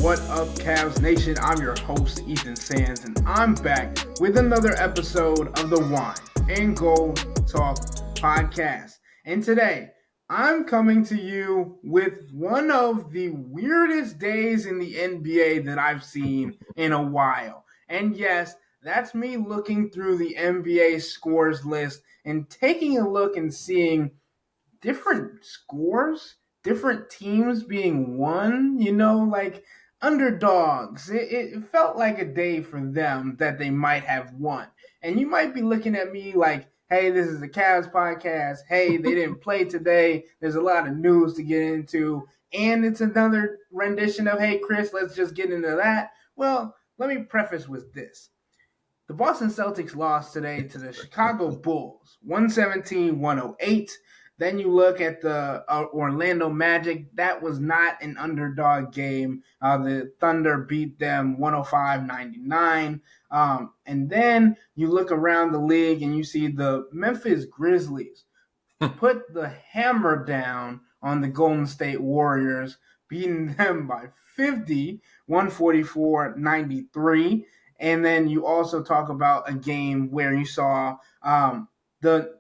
What up, Cavs Nation? I'm your host, Ethan Sands, and I'm back with another episode of the Wine and Gold Talk podcast. And today, I'm coming to you with one of the weirdest days in the NBA that I've seen in a while. And yes, that's me looking through the NBA scores list and taking a look and seeing different scores, different teams being won, like underdogs. It felt like a day for them that they might have won. And you might be looking at me like, hey, this is a Cavs podcast. Hey, they didn't play today. There's a lot of news to get into. And it's another rendition of, hey, Chris, let's just get into that. Well, let me preface with this. The Boston Celtics lost today to the Chicago Bulls, 117-108. Then you look at the Orlando Magic. That was not an underdog game. The Thunder beat them 105-99. And then you look around the league and you see the Memphis Grizzlies put the hammer down on the Golden State Warriors, beating them by 50, 144-93. And then you also talk about a game where you saw the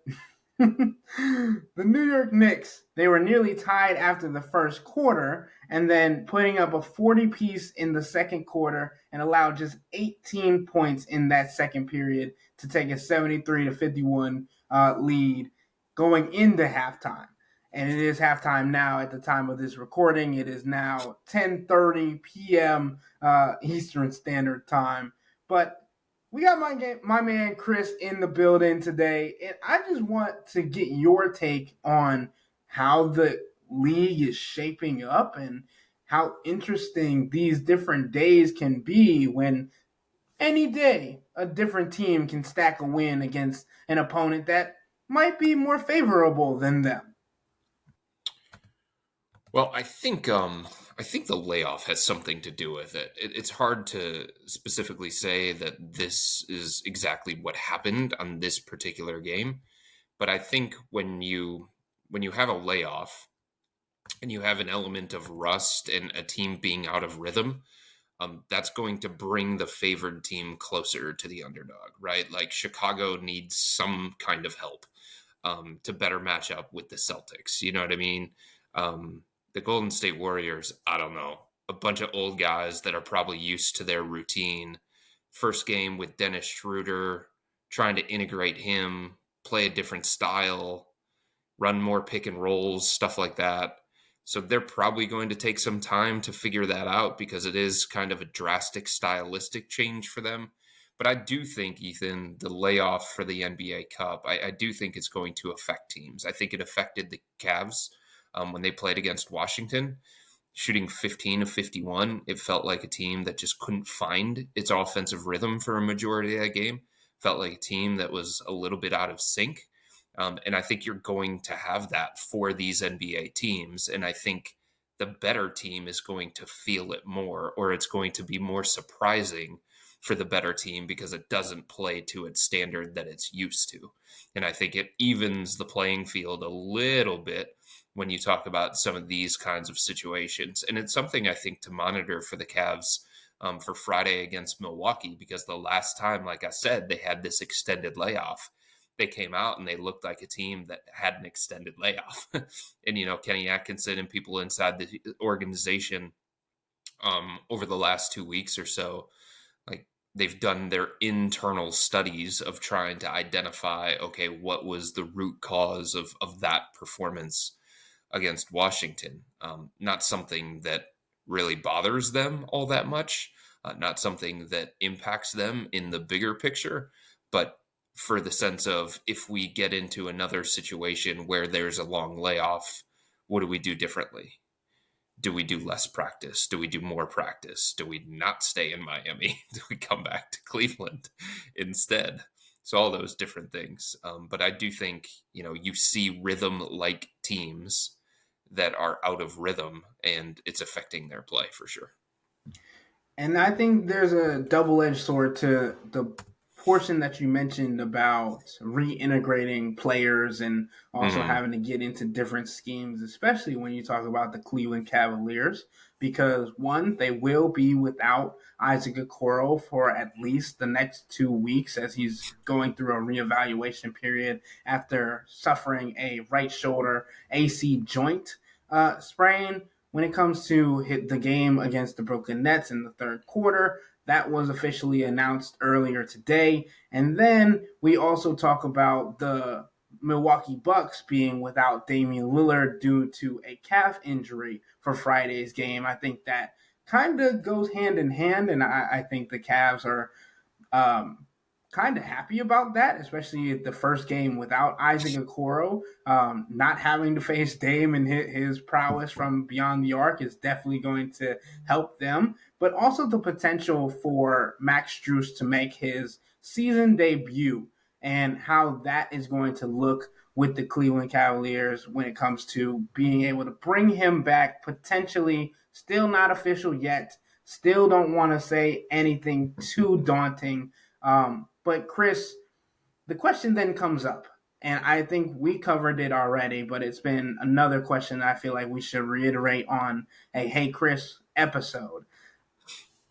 the New York Knicks. They were nearly tied after the first quarter, and then putting up a 40-piece in the second quarter and allowed just 18 points in that second period to take a 73-51 lead going into halftime. And it is halftime now at the time of this recording. It is now 10:30 p.m. Eastern Standard Time. But we got my man Chris in the building today, and I just want to get your take on how the league is shaping up and how interesting these different days can be when any day a different team can stack a win against an opponent that might be more favorable than them. Well, I think the layoff has something to do with it. It's hard to specifically say that this is exactly what happened on this particular game, but I think when you have a layoff and you have an element of rust and a team being out of rhythm, that's going to bring the favored team closer to the underdog, right? Like Chicago needs some kind of help to better match up with the Celtics. You know what I mean? The Golden State Warriors, I don't know, a bunch of old guys that are probably used to their routine. First game with Dennis Schroeder, trying to integrate him, play a different style, run more pick and rolls, stuff like that. So they're probably going to take some time to figure that out because it is kind of a drastic stylistic change for them. But I do think, Ethan, the layoff for the NBA Cup, I do think it's going to affect teams. I think it affected the Cavs when they played against Washington, shooting 15 of 51. It felt like a team that just couldn't find its offensive rhythm for a majority of that game. Felt like a team that was a little bit out of sync. And I think you're going to have that for these NBA teams. And I think the better team is going to feel it more, or it's going to be more surprising for the better team because it doesn't play to its standard that it's used to. And I think it evens the playing field a little bit when you talk about some of these kinds of situations. And it's something I think to monitor for the Cavs for Friday against Milwaukee, because the last time, like I said, they had this extended layoff, they came out and they looked like a team that had an extended layoff. And, Kenny Atkinson and people inside the organization over the last 2 weeks or so, like they've done their internal studies of trying to identify, okay, what was the root cause of that performance against Washington. Not something that really bothers them all that much, not something that impacts them in the bigger picture, but for the sense of if we get into another situation where there's a long layoff, what do we do differently? Do we do less practice? Do we do more practice? Do we not stay in Miami? Do we come back to Cleveland instead? So all those different things. But I do think, you see rhythm-like teams that are out of rhythm, and it's affecting their play for sure. And I think there's a double-edged sword to the portion that you mentioned about reintegrating players and also Hmm. having to get into different schemes, especially when you talk about the Cleveland Cavaliers, because one, they will be without Isaac Okoro for at least the next 2 weeks as he's going through a reevaluation period after suffering a right shoulder AC joint sprain. When it comes to hit the game against the Brooklyn Nets in the third quarter, that was officially announced earlier today. And then we also talk about the Milwaukee Bucks being without Damian Lillard due to a calf injury for Friday's game. I think that kind of goes hand in hand, and I think the Cavs are um, kind of happy about that, especially the first game without Isaac Okoro. Not having to face Dame and his prowess from beyond the arc is definitely going to help them, but also the potential for Max Strus to make his season debut and how that is going to look with the Cleveland Cavaliers when it comes to being able to bring him back, potentially still not official yet. Still don't want to say anything too daunting. But Chris, the question then comes up, and I think we covered it already, but it's been another question that I feel like we should reiterate on a Hey Chris episode.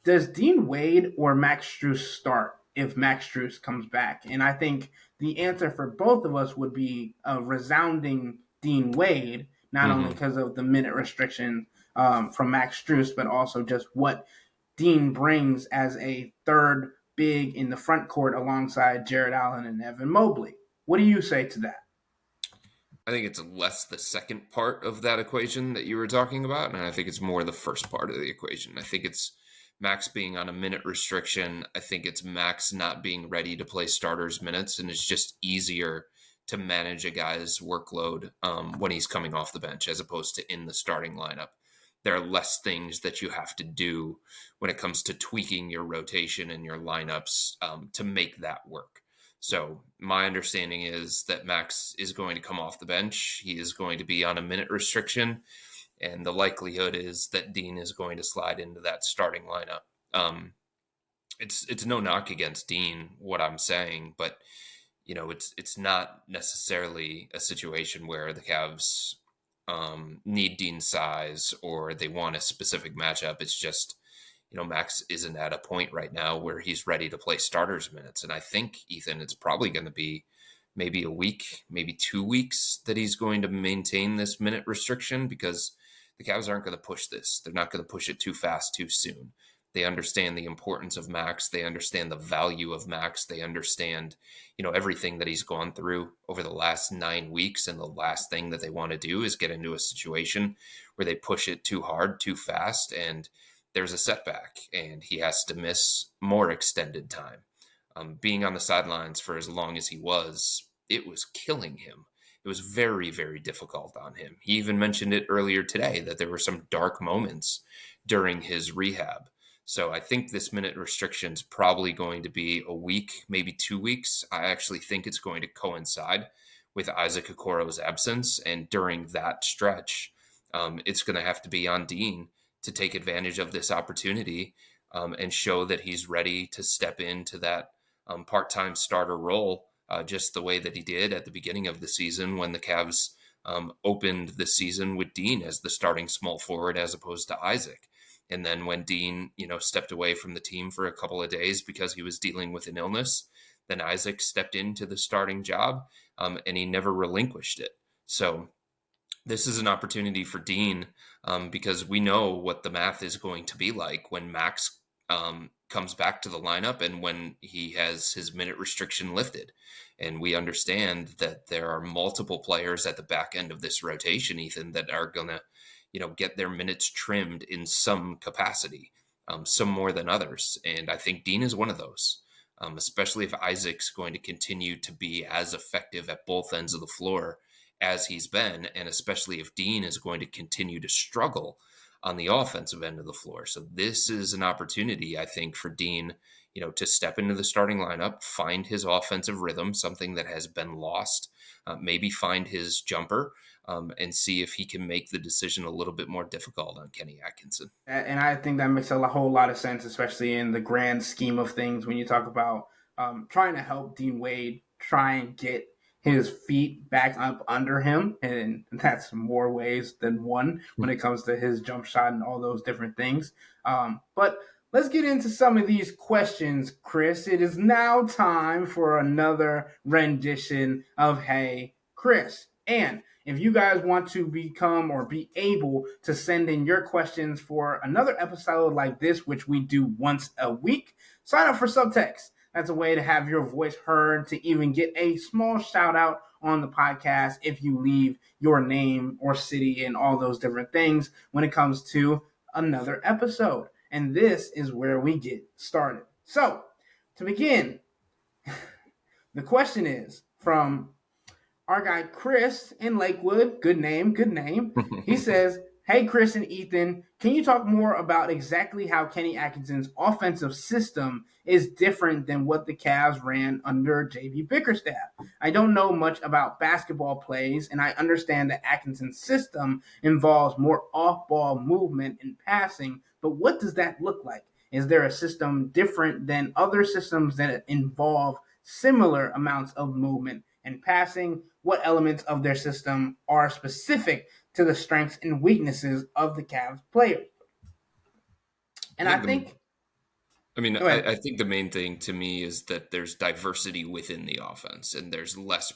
Does Dean Wade or Max Strus start if Max Strus comes back? And I think the answer for both of us would be a resounding Dean Wade, not only Hmm. because of the minute restriction from Max Strus, but also just what Dean brings as a third big in the front court alongside Jared Allen and Evan Mobley. What do you say to that? I think it's less the second part of that equation that you were talking about, and I think it's more the first part of the equation. I think it's Max being on a minute restriction. I think it's Max not being ready to play starters minutes, and it's just easier to manage a guy's workload when he's coming off the bench as opposed to in the starting lineup. There are less things that you have to do when it comes to tweaking your rotation and your lineups to make that work. So my understanding is that Max is going to come off the bench. He is going to be on a minute restriction, and the likelihood is that Dean is going to slide into that starting lineup. Um, it's no knock against Dean, what I'm saying, but it's not necessarily a situation where the Cavs need Dean's size or they want a specific matchup. It's just Max isn't at a point right now where he's ready to play starters minutes. And I think, Ethan, it's probably going to be maybe a week, maybe 2 weeks that he's going to maintain this minute restriction because the Cavs aren't going to push this. They're not going to push it too fast, too soon. They understand the importance of Max. They understand the value of Max. They understand, everything that he's gone through over the last 9 weeks. And the last thing that they want to do is get into a situation where they push it too hard, too fast, and there's a setback and he has to miss more extended time. Being on the sidelines for as long as he was, it was killing him. It was very, very difficult on him. He even mentioned it earlier today that there were some dark moments during his rehab. So I think this minute restriction is probably going to be a week, maybe 2 weeks. I actually think it's going to coincide with Isaac Okoro's absence. And during that stretch, it's going to have to be on Dean to take advantage of this opportunity and show that he's ready to step into that part-time starter role, just the way that he did at the beginning of the season when the Cavs opened the season with Dean as the starting small forward as opposed to Isaac. And then when Dean, stepped away from the team for a couple of days because he was dealing with an illness, then Isaac stepped into the starting job and he never relinquished it. So this is an opportunity for Dean because we know what the math is going to be like when Max comes back to the lineup and when he has his minute restriction lifted. And we understand that there are multiple players at the back end of this rotation, Ethan, that are going to, get their minutes trimmed in some capacity, some more than others. And I think Dean is one of those. Especially if Isaac's going to continue to be as effective at both ends of the floor as he's been, and especially if Dean is going to continue to struggle on the offensive end of the floor. So this is an opportunity, I think, for Dean, to step into the starting lineup, find his offensive rhythm, something that has been lost, maybe find his jumper, and see if he can make the decision a little bit more difficult on Kenny Atkinson. And I think that makes a whole lot of sense, especially in the grand scheme of things when you talk about trying to help Dean Wade try and get his feet back up under him, and that's more ways than one when it comes to his jump shot and all those different things. But let's get into some of these questions, Chris. It is now time for another rendition of Hey, Chris. And if you guys want to become or be able to send in your questions for another episode like this, which we do once a week, sign up for Subtext. That's a way to have your voice heard, to even get a small shout out on the podcast if you leave your name or city and all those different things when it comes to another episode. And this is where we get started. So, to begin, the question is from our guy Chris in Lakewood. Good name, good name. He says, "Hey, Chris and Ethan, can you talk more about exactly how Kenny Atkinson's offensive system is different than what the Cavs ran under JB Bickerstaff? I don't know much about basketball plays, and I understand that Atkinson's system involves more off-ball movement and passing, but what does that look like? Is there a system different than other systems that involve similar amounts of movement and passing? What elements of their system are specific to the strengths and weaknesses of the Cavs players?" And I think, I think the main thing to me is that there's diversity within the offense and there's less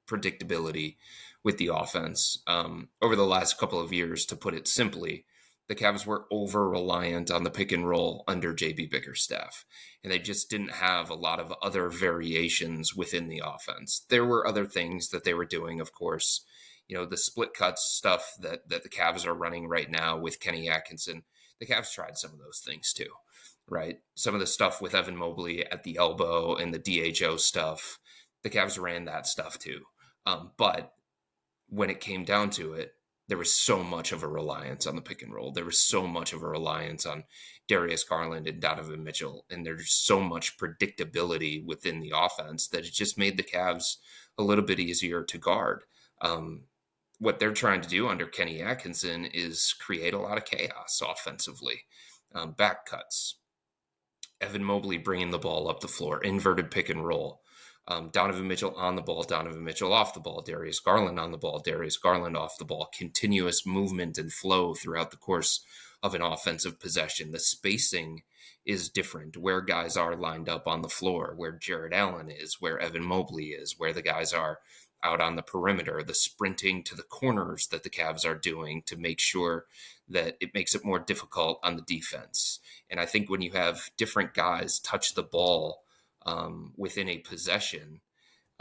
predictability with the offense. Over the last couple of years, to put it simply, the Cavs were over reliant on the pick and roll under JB Bickerstaff, and they just didn't have a lot of other variations within the offense. There were other things that they were doing, of course. The split cuts stuff that the Cavs are running right now with Kenny Atkinson. The Cavs tried some of those things too, right? Some of the stuff with Evan Mobley at the elbow and the DHO stuff, the Cavs ran that stuff too. But when it came down to it, there was so much of a reliance on the pick and roll. There was so much of a reliance on Darius Garland and Donovan Mitchell. And there's so much predictability within the offense that it just made the Cavs a little bit easier to guard. What they're trying to do under Kenny Atkinson is create a lot of chaos offensively. Back cuts, Evan Mobley bringing the ball up the floor, inverted pick and roll. Donovan Mitchell on the ball, Donovan Mitchell off the ball, Darius Garland on the ball, Darius Garland off the ball, continuous movement and flow throughout the course of an offensive possession. The spacing is different, where guys are lined up on the floor, where Jarrett Allen is, where Evan Mobley is, where the guys are out on the perimeter, the sprinting to the corners that the Cavs are doing to make sure that it makes it more difficult on the defense. And I think when you have different guys touch the ball within a possession,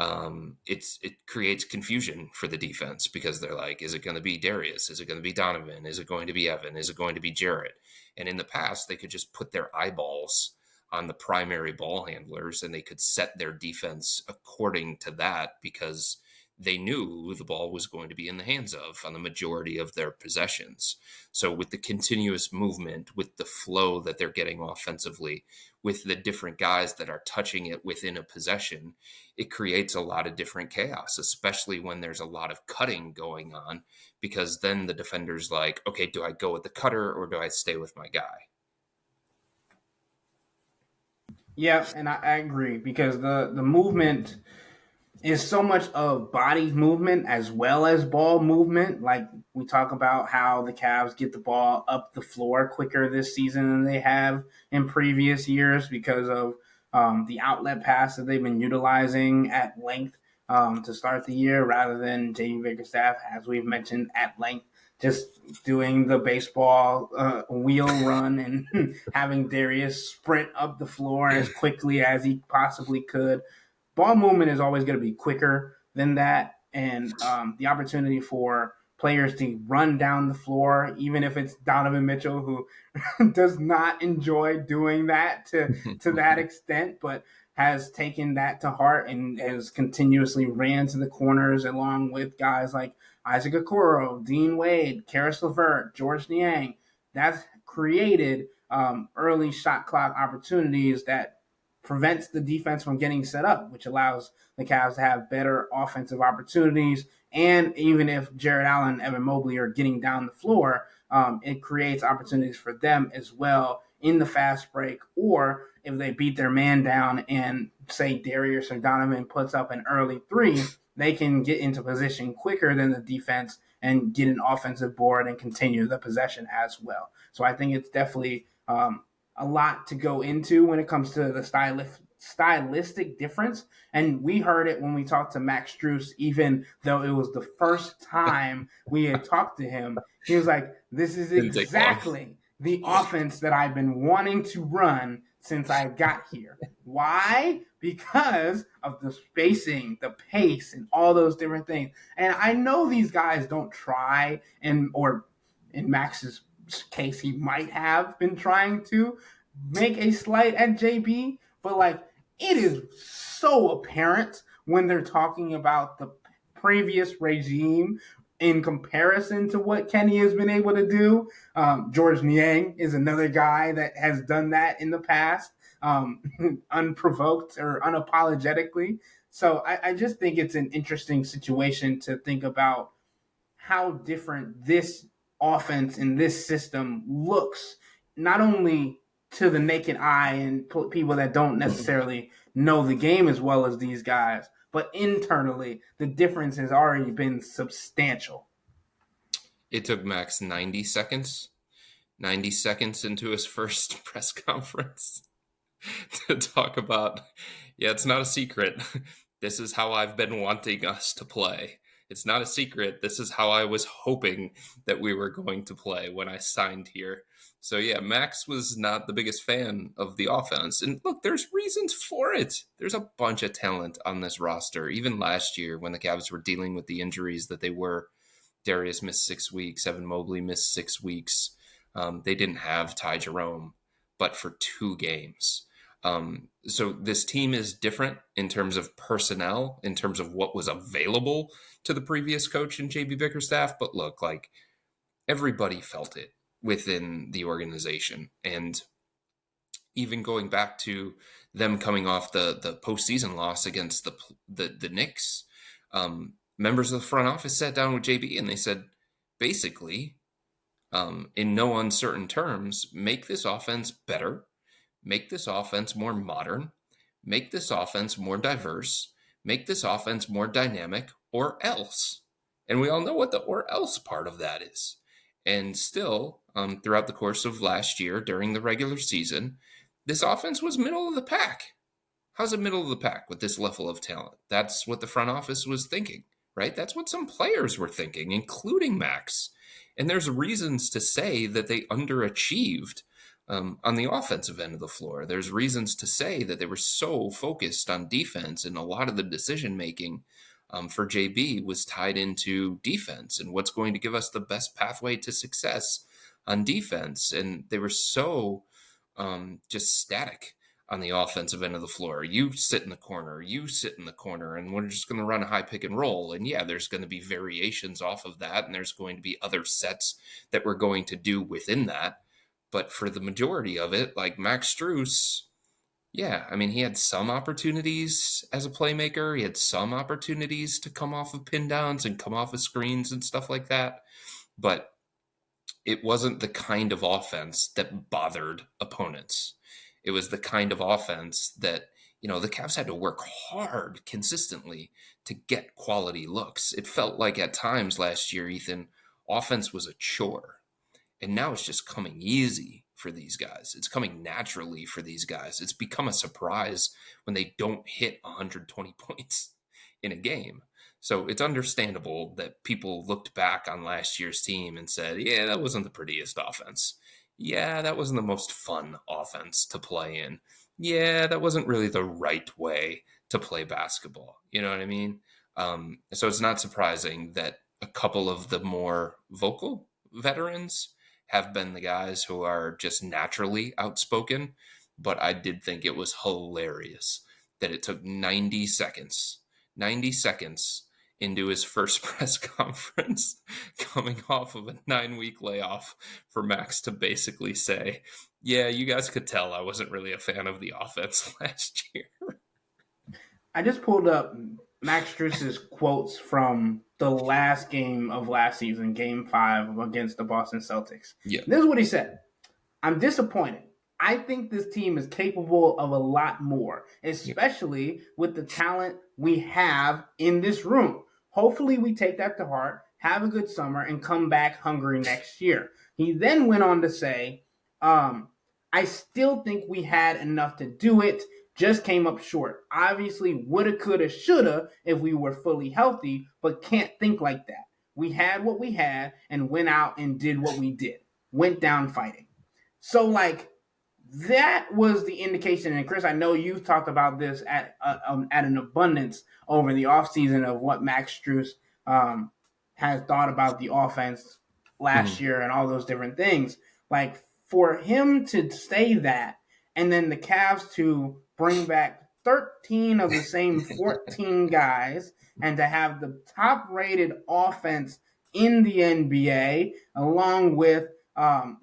it creates confusion for the defense because they're like, is it going to be Darius? Is it going to be Donovan? Is it going to be Evan? Is it going to be Jarrett? And in the past, they could just put their eyeballs on the primary ball handlers and they could set their defense according to that because they knew who the ball was going to be in the hands of on the majority of their possessions. So with the continuous movement, with the flow that they're getting offensively, with the different guys that are touching it within a possession, it creates a lot of different chaos, especially when there's a lot of cutting going on, because then the defender's like, okay, do I go with the cutter or do I stay with my guy? Yeah, and I agree because the movement is so much of body movement as well as ball movement. Like we talk about how the Cavs get the ball up the floor quicker this season than they have in previous years because of the outlet pass that they've been utilizing at length to start the year rather than JB Bickerstaff, as we've mentioned, at length, just doing the baseball wheel run and having Darius sprint up the floor as quickly as he possibly could. Ball movement is always going to be quicker than that, and the opportunity for players to run down the floor, even if it's Donovan Mitchell, who does not enjoy doing that to that extent, but has taken that to heart and has continuously ran to the corners along with guys like Isaac Okoro, Dean Wade, Karis LeVert, George Niang. That's created early shot clock opportunities that prevents the defense from getting set up, which allows the Cavs to have better offensive opportunities. And even if Jarrett Allen and Evan Mobley are getting down the floor, it creates opportunities for them as well in the fast break, or if they beat their man down and say Darius or Donovan puts up an early three, they can get into position quicker than the defense and get an offensive board and continue the possession as well. So I think it's definitely a lot to go into when it comes to the stylistic difference. And we heard it when we talked to Max Strus, even though it was the first time we had talked to him. He was like, this is Didn't take long. exactly the offense that I've been wanting to run since I got here. Why? Because of the spacing, the pace, and all those different things. And I know these guys don't try, or in Max's case, he might have been trying to make a slight at JB, but like it is so apparent when they're talking about the previous regime in comparison to what Kenny has been able to do. George Niang is another guy that has done that in the past, unprovoked or unapologetically. So I just think it's an interesting situation to think about how different this offense in this system looks, not only to the naked eye and people that don't necessarily know the game as well as these guys, but internally, the difference has already been substantial. It took Max 90 seconds, 90 seconds into his first press conference to talk about, yeah, it's not a secret. This is how I've been wanting us to play. It's not a secret. This is how I was hoping that we were going to play when I signed here. So, yeah, Max was not the biggest fan of the offense. And look, there's reasons for it. There's a bunch of talent on this roster. Even last year when the Cavs were dealing with the injuries that they were, Darius missed 6 weeks, Evan Mobley missed 6 weeks. They didn't have Ty Jerome, but for 2 games. So this team is different in terms of personnel, in terms of what was available to the previous coach and JB Bickerstaff. But look, like everybody felt it within the organization. And even going back to them coming off the postseason loss against the Knicks, members of the front office sat down with JB and they said, basically, in no uncertain terms, make this offense better. Make this offense more modern, make this offense more diverse, make this offense more dynamic, or else. And we all know what the or else part of that is. And still, throughout the course of last year, during the regular season, this offense was middle of the pack. How's it middle of the pack with this level of talent? That's what the front office was thinking, right? That's what some players were thinking, including Max. And there's reasons to say that they underachieved on the offensive end of the floor. There's reasons to say that they were so focused on defense, and a lot of the decision making for JB was tied into defense and what's going to give us the best pathway to success on defense. And they were so just static on the offensive end of the floor. You sit in the corner, you sit in the corner, and we're just going to run a high pick and roll. And yeah, there's going to be variations off of that, and there's going to be other sets that we're going to do within that. But for the majority of it, like Max Strus, yeah, I mean, he had some opportunities as a playmaker. He had some opportunities to come off of pin downs and come off of screens and stuff like that. But it wasn't the kind of offense that bothered opponents. It was the kind of offense that, the Cavs had to work hard consistently to get quality looks. It felt like at times last year, Ethan, offense was a chore. And now it's just coming easy for these guys. It's coming naturally for these guys. It's become a surprise when they don't hit 120 points in a game. So it's understandable that people looked back on last year's team and said, yeah, that wasn't the prettiest offense. Yeah, that wasn't the most fun offense to play in. Yeah, that wasn't really the right way to play basketball. You know what I mean? So it's not surprising that a couple of the more vocal veterans have been the guys who are just naturally outspoken. But I did think it was hilarious that it took 90 seconds into his first press conference coming off of a 9-week layoff for Max to basically say, yeah, you guys could tell I wasn't really a fan of the offense last year. I just pulled up Max Strus's quotes from the last game of last season, Game 5 against the Boston Celtics. Yeah. This is what he said. I'm disappointed. I think this team is capable of a lot more, Yeah. especially with the talent we have in this room. Hopefully, we take that to heart, have a good summer, and come back hungry next year. He then went on to say, I still think we had enough to do it, just came up short. Obviously, woulda, coulda, shoulda if we were fully healthy, but can't think like that. We had what we had and went out and did what we did, went down fighting. So, like, that was the indication. And Chris, I know you've talked about this at an abundance over the offseason of what Max Strus um, has thought about the offense last Mhm. year and all those different things. Like for him to say that, and then the Cavs to bring back 13 of the same 14 guys, and to have the top rated offense in the NBA, along with um,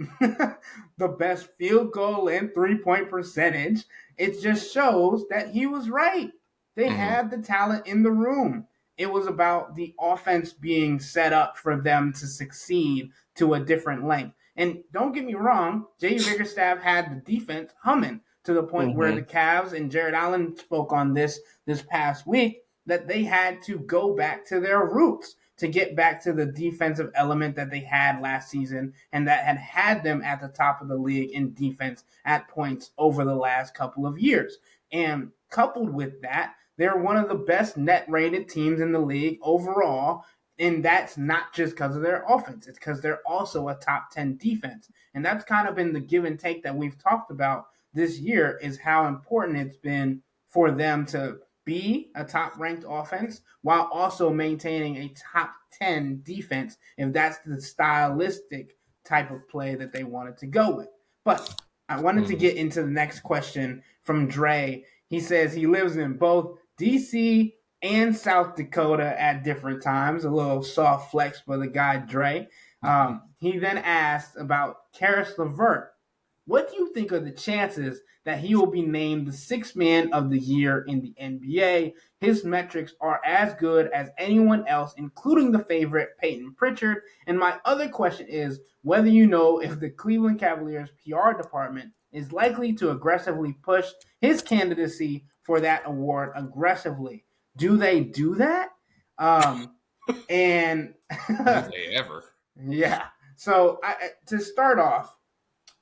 the best field goal and 3-point percentage. It just shows that he was right. They Mhm. had the talent in the room. It was about the offense being set up for them to succeed to a different length. And don't get me wrong, Jay Bickerstaff had the defense humming to the point where the Mhm. Cavs and Jared Allen spoke on this past week that they had to go back to their roots to get back to the defensive element that they had last season and that had them at the top of the league in defense at points over the last couple of years. And coupled with that, they're one of the best net rated teams in the league overall. And that's not just because of their offense, it's because they're also a top 10 defense. And that's kind of been the give and take that we've talked about this year is how important it's been for them to be a top ranked offense while also maintaining a top 10 defense if that's the stylistic type of play that they wanted to go with. But I wanted to Mhm. get into the next question from Dre. He says he lives in both DC and South Dakota at different times. A little soft flex for the guy Dre. He then asked about Karis LeVert. What do you think are the chances that he will be named the sixth man of the year in the NBA? His metrics are as good as anyone else, including the favorite Peyton Pritchard. And my other question is whether you know if the Cleveland Cavaliers PR department is likely to aggressively push his candidacy for that award aggressively. Do they do that? Um, and Do they ever? yeah. So to start off,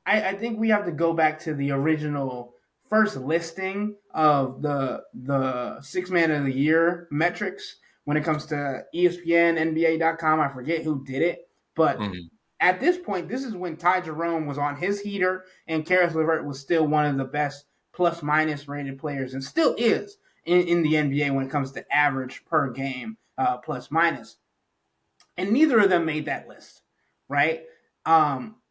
I think we have to go back to the original first listing of the six man of the year metrics when it comes to ESPN, NBA.com. I forget who did it, but Mhm. at this point, this is when Ty Jerome was on his heater and Karis LeVert was still one of the best plus minus rated players and still is in the NBA when it comes to average per game plus minus. And neither of them made that list, right? Um,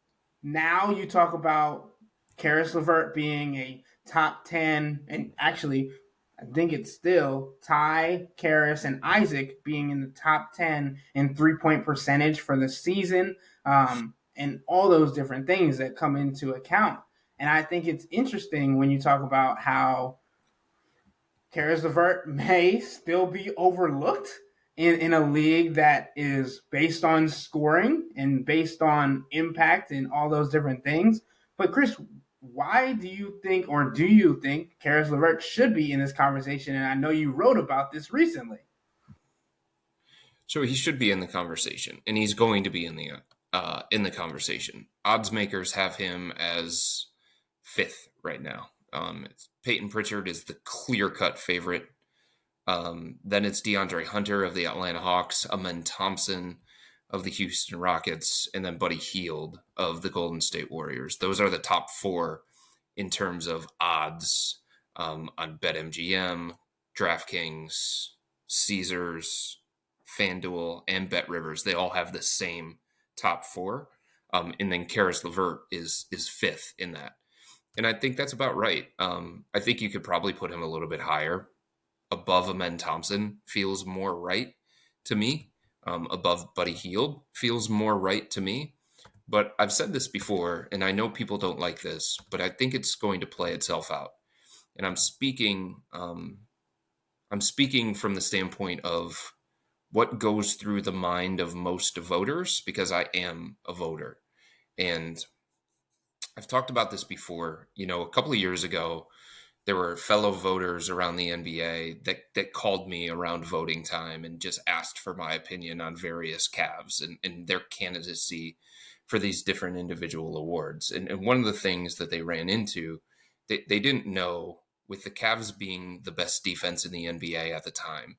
Now you talk about Karis LeVert being a top 10, and actually, I think it's still Ty, Karis, and Isaac being in the top 10 in 3-point percentage for the season, and all those different things that come into account. And I think it's interesting when you talk about how Karis LeVert may still be overlooked in a league that is based on scoring and based on impact and all those different things. But Chris, why do you think, or do you think, Karis LeVert should be in this conversation? And I know you wrote about this recently. So he should be in the conversation, and he's going to be in the conversation. Odds makers have him as fifth right now. Peyton Pritchard is the clear cut favorite. Then it's DeAndre Hunter of the Atlanta Hawks, Amen Thompson of the Houston Rockets, and then Buddy Hield of the Golden State Warriors. Those are the top four in terms of odds on BetMGM, DraftKings, Caesars, FanDuel, and BetRivers. They all have the same top four. And then Karis LeVert is fifth in that. And I think that's about right. I think you could probably put him a little bit higher. Above Amen Thompson feels more right to me. Above Buddy Hield feels more right to me. But I've said this before, and I know people don't like this, but I think it's going to play itself out. And I'm speaking from the standpoint of what goes through the mind of most voters because I am a voter. And I've talked about this before. A couple of years ago, there were fellow voters around the NBA that called me around voting time and just asked for my opinion on various Cavs and their candidacy for these different individual awards. And one of the things that they ran into, they didn't know, with the Cavs being the best defense in the NBA at the time,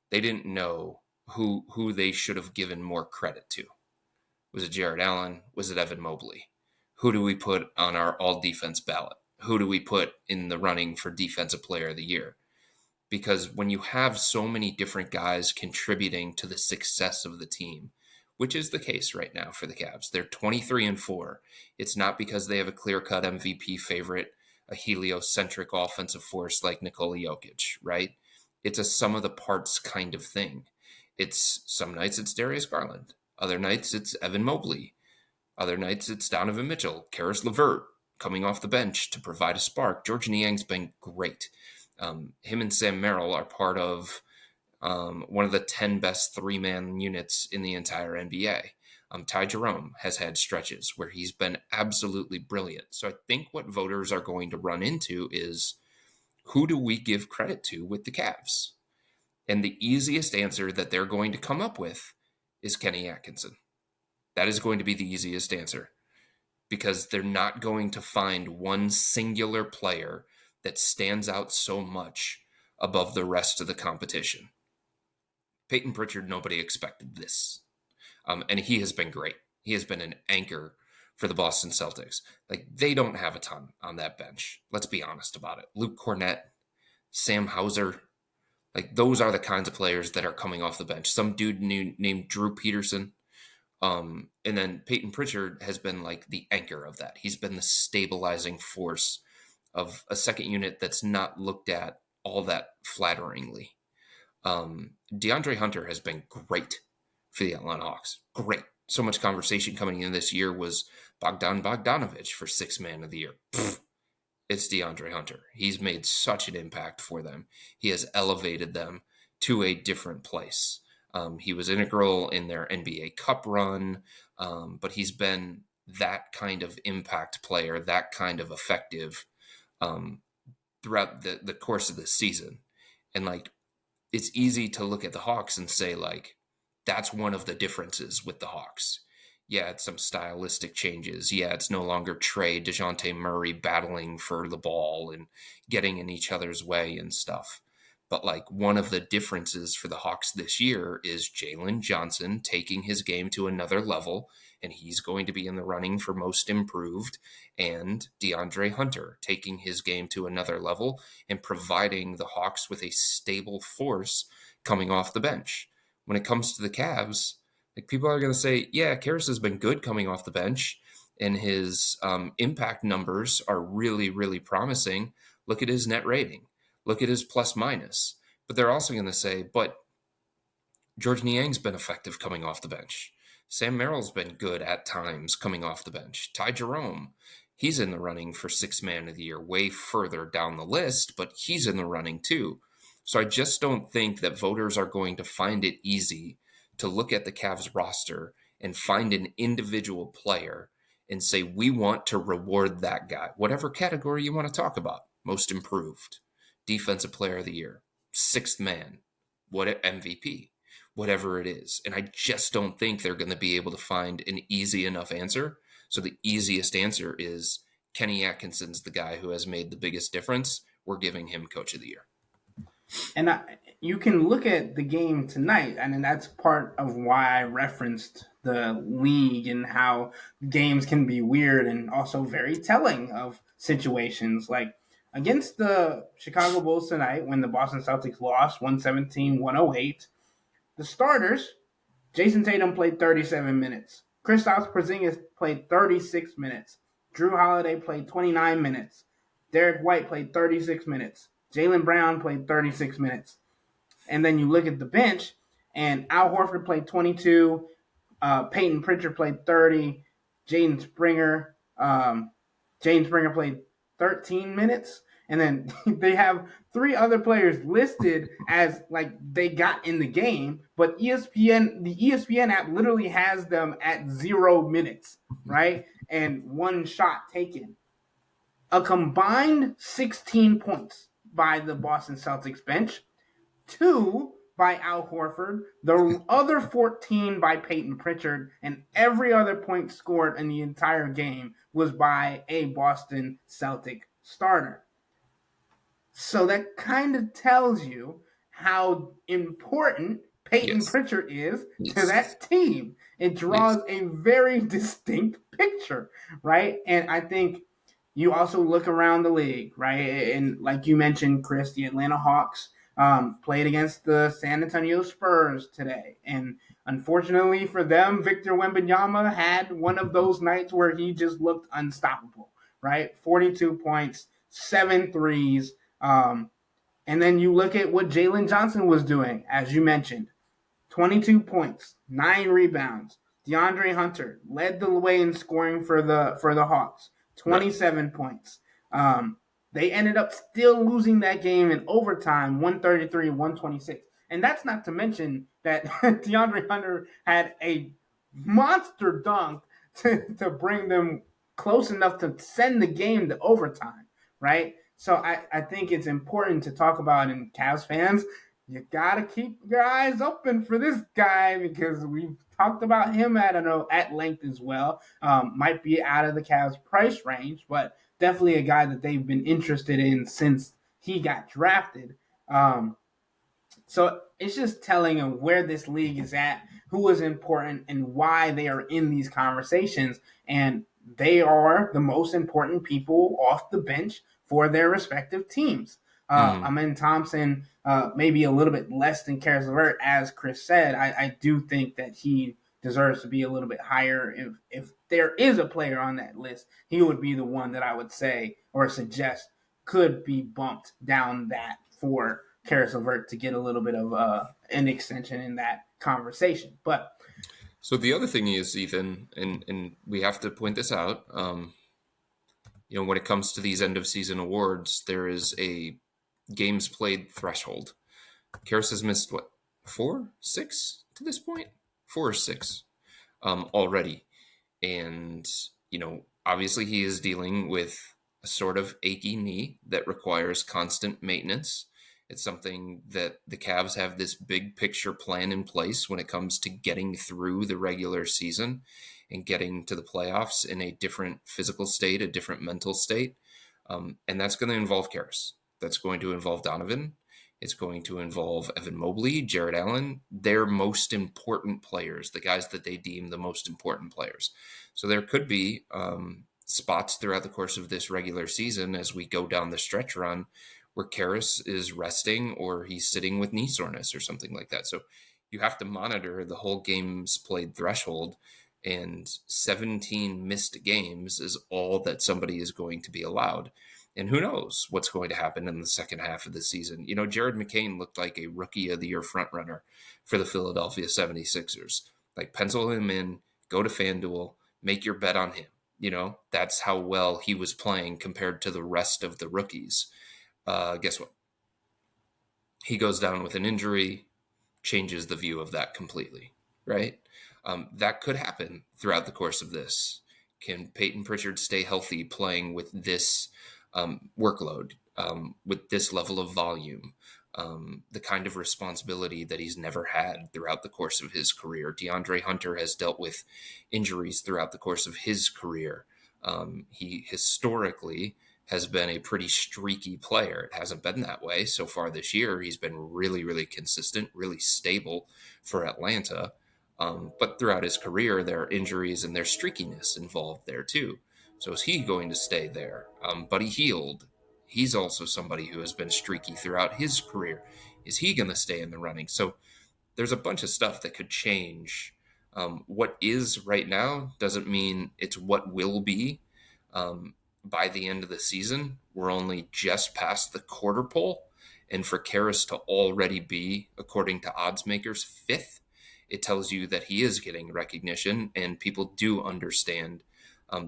they didn't know who they should have given more credit to. Was it Jared Allen? Was it Evan Mobley? Who do we put on our all defense ballot? Who do we put in the running for defensive player of the year? Because when you have so many different guys contributing to the success of the team, which is the case right now for the Cavs, they're 23-4. It's not because they have a clear-cut MVP favorite, a heliocentric offensive force like Nikola Jokic, right? It's a sum of the parts kind of thing. It's some nights it's Darius Garland, other nights it's Evan Mobley, other nights it's Donovan Mitchell, Karis LeVert coming off the bench to provide a spark. George Niang's been great. Him and Sam Merrill are part of one of the 10 best three-man units in the entire NBA. Ty Jerome has had stretches where he's been absolutely brilliant. So I think what voters are going to run into is, who do we give credit to with the Cavs? And the easiest answer that they're going to come up with is Kenny Atkinson. That is going to be the easiest answer, because they're not going to find one singular player that stands out so much above the rest of the competition. Peyton Pritchard, nobody expected this. And he has been great. He has been an anchor for the Boston Celtics. Like, they don't have a ton on that bench. Let's be honest about it. Luke Cornett, Sam Hauser, like, those are the kinds of players that are coming off the bench. Some dude named Drew Peterson. And then Peyton Pritchard has been like the anchor of that. He's been the stabilizing force of a second unit that's not looked at all that flatteringly. DeAndre Hunter has been great for the Atlanta Hawks. Great. So much conversation coming in this year was Bogdan Bogdanovic for sixth man of the year. It's DeAndre Hunter. He's made such an impact for them. He has elevated them to a different place. He was integral in their NBA Cup run, but he's been that kind of impact player, that kind of effective throughout the course of the season. And like, it's easy to look at the Hawks and say, like, that's one of the differences with the Hawks. Yeah, it's some stylistic changes. Yeah, it's no longer Trey, DeJounte Murray battling for the ball and getting in each other's way and stuff. But like, one of the differences for the Hawks this year is Jalen Johnson taking his game to another level, and he's going to be in the running for most improved, and DeAndre Hunter taking his game to another level and providing the Hawks with a stable force coming off the bench. When it comes to the Cavs, like, people are going to say, yeah, Karis has been good coming off the bench, and his impact numbers are really, really promising. Look at his net rating. Look at his plus minus. But they're also going to say, but George Niang's been effective coming off the bench. Sam Merrill's been good at times coming off the bench. Ty Jerome, he's in the running for sixth man of the year, way further down the list, but he's in the running too. So I just don't think that voters are going to find it easy to look at the Cavs roster and find an individual player and say, we want to reward that guy, whatever category you want to talk about. Most improved, defensive player of the year, sixth man, MVP, whatever it is. And I just don't think they're going to be able to find an easy enough answer. So the easiest answer is Kenny Atkinson's the guy who has made the biggest difference. We're giving him coach of the year. And you can look at the game tonight, and that's part of why I referenced the league and how games can be weird and also very telling of situations. Like against the Chicago Bulls tonight, when the Boston Celtics lost 117-108, the starters, Jason Tatum played 37 minutes. Kristaps Porzingis played 36 minutes. Drew Holiday played 29 minutes. Derek White played 36 minutes. Jaylen Brown played 36 minutes. And then you look at the bench, and Al Horford played 22. Peyton Pritchard played 30. Jaden Springer played 13 minutes. And then they have three other players listed as like they got in the game, but the ESPN app literally has them at 0 minutes, right? and one shot taken. A combined 16 points by the Boston Celtics bench, 2 by Al Horford, the other 14 by Peyton Pritchard, and every other point scored in the entire game was by a Boston Celtic starter. So that kind of tells you how important Peyton Yes. Pritchard is to Yes. that team. It Yes. draws a very distinct picture, right? And I think you also look around the league, right? And like you mentioned, Chris, the Atlanta Hawks played against the San Antonio Spurs today. And unfortunately for them, Victor Wembanyama had one of those nights where he just looked unstoppable, right? 42 points, 7 threes, and then you look at what Jalen Johnson was doing, as you mentioned, 22 points, 9 rebounds. DeAndre Hunter led the way in scoring for the Hawks, Right. 27 points. Um, they ended up still losing that game in overtime, 133-126. And that's not to mention that DeAndre Hunter had a monster dunk to bring them close enough to send the game to overtime, right? So I think it's important to talk about, in Cavs fans, you gotta keep your eyes open for this guy because we've talked about him at length as well. Might be out of the Cavs' price range, but definitely a guy that they've been interested in since he got drafted. So it's just telling of where this league is at, who is important, and why they are in these conversations. And they are the most important people off the bench for their respective teams. Hmm. Amen Thompson, maybe a little bit less than Karis LeVert, as Chris said. I do think that he deserves to be a little bit higher. If there is a player on that list, he would be the one that I would say or suggest could be bumped down that for Karis LeVert to get a little bit of an extension in that conversation. But So the other thing is, Ethan, and we have to point this out. When it comes to these end of season awards, there is a games played threshold. Karras has missed what, 4, 6 to this point, 4 or 6 already, and obviously he is dealing with a sort of achy knee that requires constant maintenance. It's something that the Cavs have this big picture plan in place when it comes to getting through the regular season and getting to the playoffs in a different physical state, a different mental state. And that's going to involve Karras. That's going to involve Donovan. It's going to involve Evan Mobley, Jared Allen, their most important players, the guys that they deem the most important players. So there could be spots throughout the course of this regular season as we go down the stretch run where Karras is resting or he's sitting with knee soreness or something like that. So you have to monitor the whole games played threshold, and 17 missed games is all that somebody is going to be allowed. And who knows what's going to happen in the second half of the season. Jared McCain looked like a rookie of the year frontrunner for the Philadelphia 76ers. Like, pencil him in, go to FanDuel, make your bet on him. That's how well he was playing compared to the rest of the rookies. Guess what? He goes down with an injury, changes the view of that completely, right? That could happen throughout the course of this. Can Peyton Pritchard stay healthy playing with this workload, with this level of volume, the kind of responsibility that he's never had throughout the course of his career? DeAndre Hunter has dealt with injuries throughout the course of his career. He historically has been a pretty streaky player. It hasn't been that way so far this year. He's been really, really consistent, really stable for Atlanta. But throughout his career, there are injuries and there's streakiness involved there too. So is he going to stay there? Buddy Hield, he's also somebody who has been streaky throughout his career. Is he going to stay in the running? So there's a bunch of stuff that could change. What is right now doesn't mean it's what will be. By the end of the season, we're only just past the quarter pole. And for Karras to already be, according to odds makers, fifth, it tells you that he is getting recognition and people do understand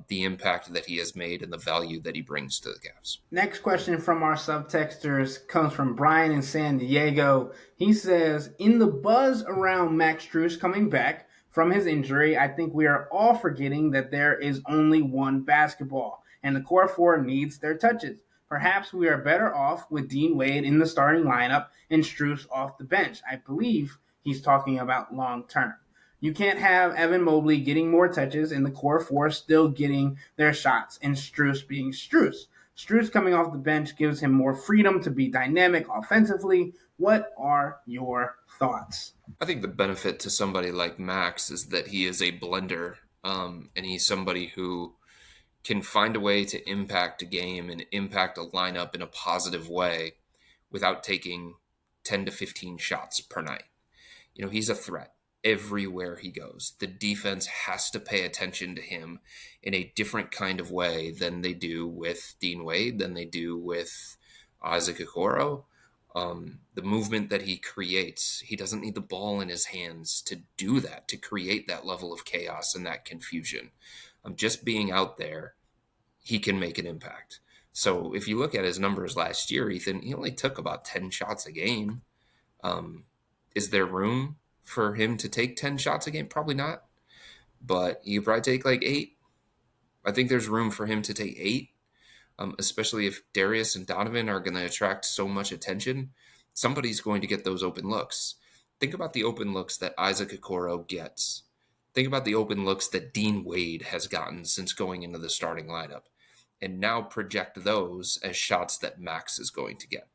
the impact that he has made and the value that he brings to the Cavs. next question from our subtexters comes from Brian in San Diego. He says, in the buzz around Max Strus coming back, from his injury, I think we are all forgetting that there is only one basketball, and the core four needs their touches. Perhaps we are better off with Dean Wade in the starting lineup and Strus off the bench. I believe he's talking about long term. You can't have Evan Mobley getting more touches and the core four still getting their shots and Strus being Strus. Strus coming off the bench gives him more freedom to be dynamic offensively. What are your thoughts? I think the benefit to somebody like Max is that he is a blender, and he's somebody who can find a way to impact a game and impact a lineup in a positive way without taking 10 to 15 shots per night. He's a threat everywhere he goes. The defense has to pay attention to him in a different kind of way than they do with Dean Wade, than they do with Isaac Okoro. The movement that he creates, he doesn't need the ball in his hands to do that, to create that level of chaos and that confusion. Just being out there, he can make an impact. So if you look at his numbers last year, Ethan, he only took about 10 shots a game. Is there room for him to take 10 shots a game? Probably not. But you probably take like 8. I think there's room for him to take 8, especially if Darius and Donovan are going to attract so much attention. Somebody's going to get those open looks. Think about the open looks that Isaac Okoro gets. Think about the open looks that Dean Wade has gotten since going into the starting lineup. And now project those as shots that Max is going to get.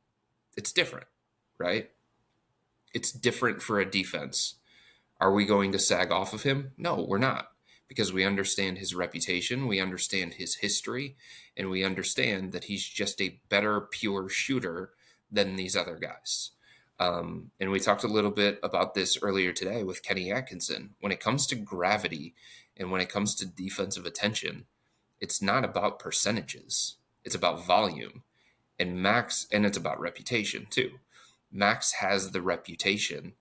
It's different, right? It's different for a defense. Are we going to sag off of him? No, we're not, because we understand his reputation, we understand his history, and we understand that he's just a better pure shooter than these other guys. And we talked a little bit about this earlier today with Kenny Atkinson. When it comes to gravity and when it comes to defensive attention, it's not about percentages. It's about volume. And it's about reputation too. Max has the reputation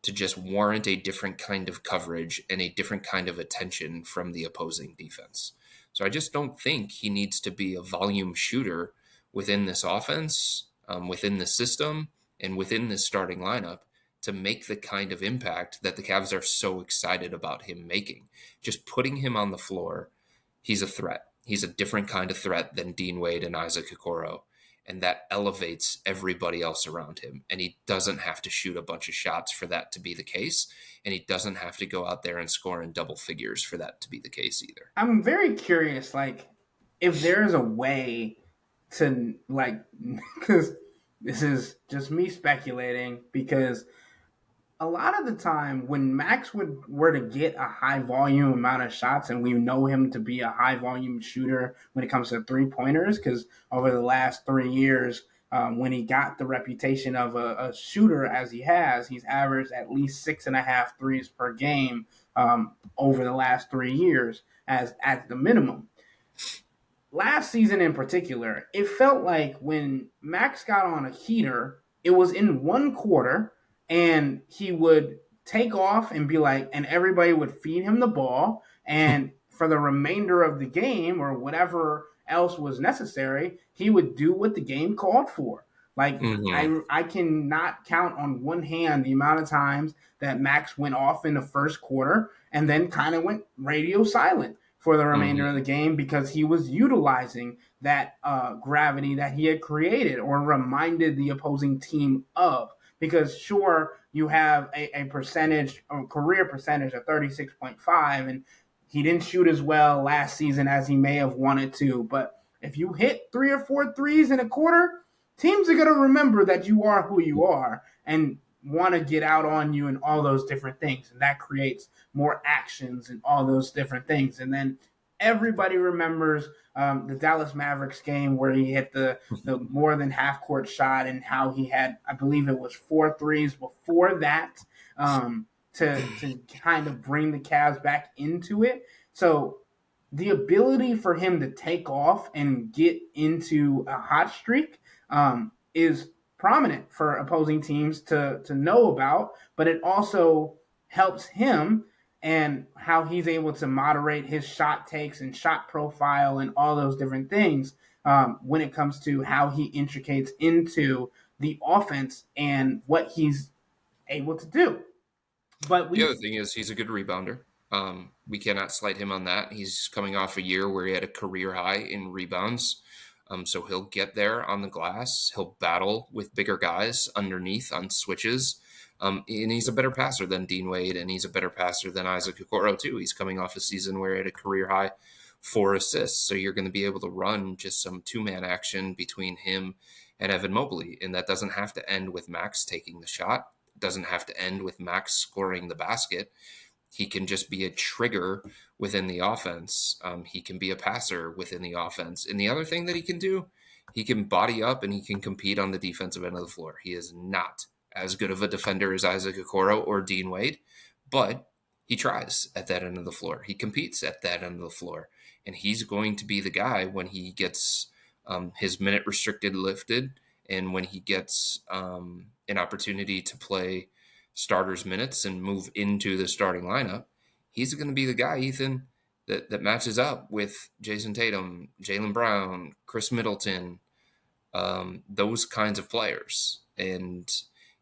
to just warrant a different kind of coverage and a different kind of attention from the opposing defense. So I just don't think he needs to be a volume shooter within this offense, within the system, and within this starting lineup to make the kind of impact that the Cavs are so excited about him making. Just putting him on the floor, he's a threat. He's a different kind of threat than Dean Wade and Isaac Okoro. And that elevates everybody else around him. And he doesn't have to shoot a bunch of shots for that to be the case. And he doesn't have to go out there and score in double figures for that to be the case either. I'm very curious, if there's a way to, because this is just me speculating, because a lot of the time when Max were to get a high volume amount of shots, and we know him to be a high volume shooter when it comes to 3-pointers, because over the last 3 years, when he got the reputation of a shooter as he has, he's averaged at least 6.5 threes per game over the last 3 years as at the minimum. Last season in particular, it felt like when Max got on a heater, it was in one quarter, and he would take off and be like, and everybody would feed him the ball. And for the remainder of the game or whatever else was necessary, he would do what the game called for. I cannot count on one hand the amount of times that Max went off in the first quarter and then kind of went radio silent for the remainder of the game because he was utilizing that gravity that he had created or reminded the opposing team of. Because sure, you have a career percentage of 36.5, and he didn't shoot as well last season as he may have wanted to. But if you hit 3 or 4 threes in a quarter, teams are going to remember that you are who you are and want to get out on you and all those different things. And that creates more actions and all those different things. And then everybody remembers the Dallas Mavericks game where he hit the more than half court shot and how he had, I believe it was 4 threes before that to kind of bring the Cavs back into it. So the ability for him to take off and get into a hot streak is prominent for opposing teams to know about, but it also helps him and how he's able to moderate his shot takes and shot profile and all those different things when it comes to how he intricates into the offense and what he's able to do. But the other thing is he's a good rebounder. We cannot slight him on that. He's coming off a year where he had a career high in rebounds. So he'll get there on the glass. He'll battle with bigger guys underneath on switches. And he's a better passer than Dean Wade, and he's a better passer than Isaac Okoro, too. He's coming off a season where he had a career high 4 assists. So you're going to be able to run just some two-man action between him and Evan Mobley. And that doesn't have to end with Max taking the shot. It doesn't have to end with Max scoring the basket. He can just be a trigger within the offense. He can be a passer within the offense. And the other thing that he can do, he can body up and he can compete on the defensive end of the floor. He is not as good of a defender as Isaac Okoro or Dean Wade, but he tries at that end of the floor. He competes at that end of the floor. And he's going to be the guy when he gets his minute restricted lifted and when he gets an opportunity to play starters minutes and move into the starting lineup, he's going to be the guy, Ethan, that matches up with Jason Tatum, Jaylen Brown, Chris Middleton, those kinds of players. And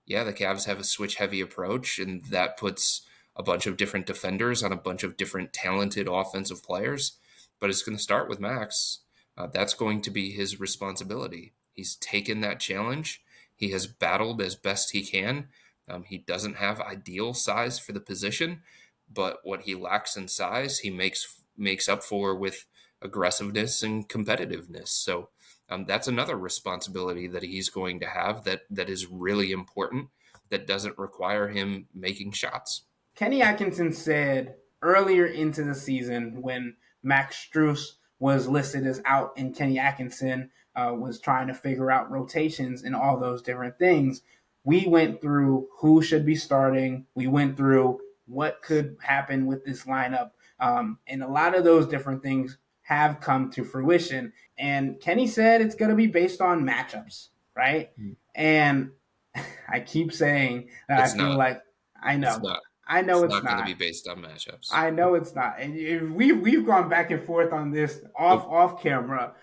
yeah, the Cavs have a switch heavy approach, and that puts a bunch of different defenders on a bunch of different talented offensive players. But it's going to start with Max. That's going to be his responsibility. He's taken that challenge. He has battled as best he can. He doesn't have ideal size for the position, but what he lacks in size, he makes up for with aggressiveness and competitiveness. So that's another responsibility that he's going to have that is really important, that doesn't require him making shots. Kenny Atkinson said earlier into the season when Max Strus was listed as out and Kenny Atkinson was trying to figure out rotations and all those different things, we went through who should be starting. We went through what could happen with this lineup. And a lot of those different things have come to fruition. And Kenny said it's going to be based on matchups, right? Mm-hmm. And I keep saying that I feel like I know. It's not. I know it's not going to be based on matchups. I know it's not, and we've gone back and forth on this off camera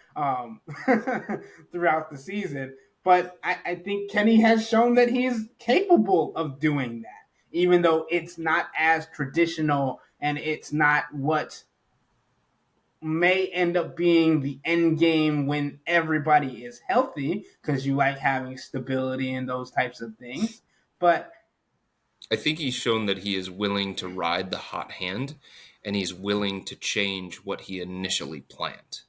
throughout the season. But I think Kenny has shown that he's capable of doing that, even though it's not as traditional and it's not what may end up being the end game when everybody is healthy, because you like having stability and those types of things. But I think he's shown that he is willing to ride the hot hand and he's willing to change what he initially planned.